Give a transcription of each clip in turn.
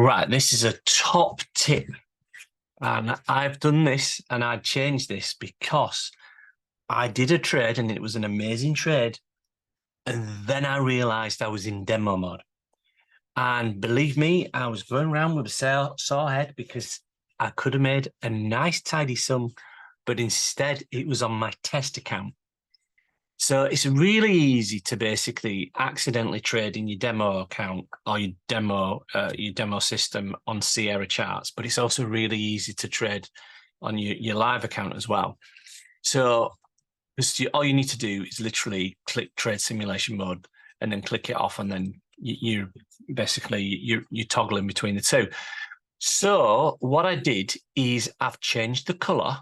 Right, this is a top tip. And I've done this and I changed this because I did a trade and it was an amazing trade. And then I realized I was in demo mode. And believe me, I was going around with a sore head because I could have made a nice tidy sum, but instead it was on my test account. So it's really easy to basically accidentally trade in your demo account or your demo system on Sierra charts, but it's also really easy to trade on your live account as well. So all you need to do is literally click trade simulation mode and then click it off, and then you basically you're toggling between the two. So what I did is I've changed the color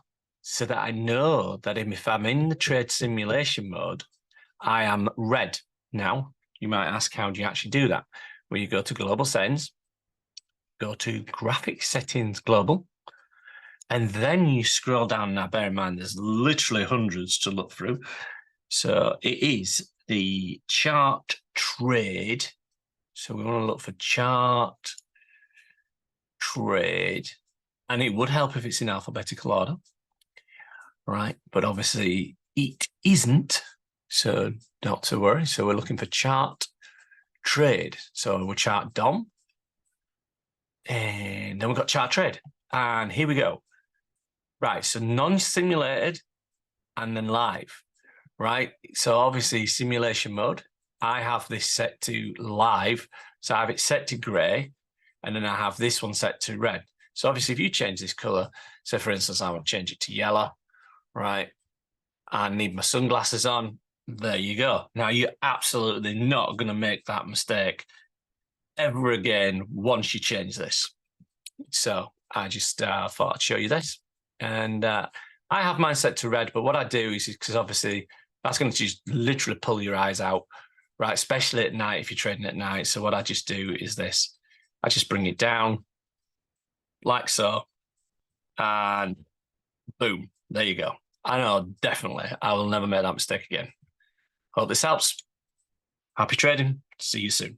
so that I know that if I'm in the trade simulation mode, I am red. Now, you might ask, how do you actually do that? Well, you go to global settings, go to graphic settings global, and then you scroll down. Now, bear in mind, there's literally hundreds to look through. So it is the chart trade. So we want to look for chart trade, and it would help if it's in alphabetical order, right? But obviously it isn't, so not to worry. So we're looking for chart trade. So we'll chart DOM, and then we've got chart trade, and here we go. Right, so non-simulated and then live, right? So obviously simulation mode, I have this set to live, so I have it set to gray, and then I have this one set to red. So obviously if you change this color, so for instance, I would change it to yellow, right? I need my sunglasses on. There you go. Now you're absolutely not going to make that mistake ever again once you change this. So I just thought I'd show you this. And I have mine set to red, but what I do is, because obviously that's going to just literally pull your eyes out, right? Especially at night if you're trading at night. So what I just do is this. I just bring it down like so, and boom, there you go. I know, definitely, I will never make that mistake again. Hope this helps. Happy trading. See you soon.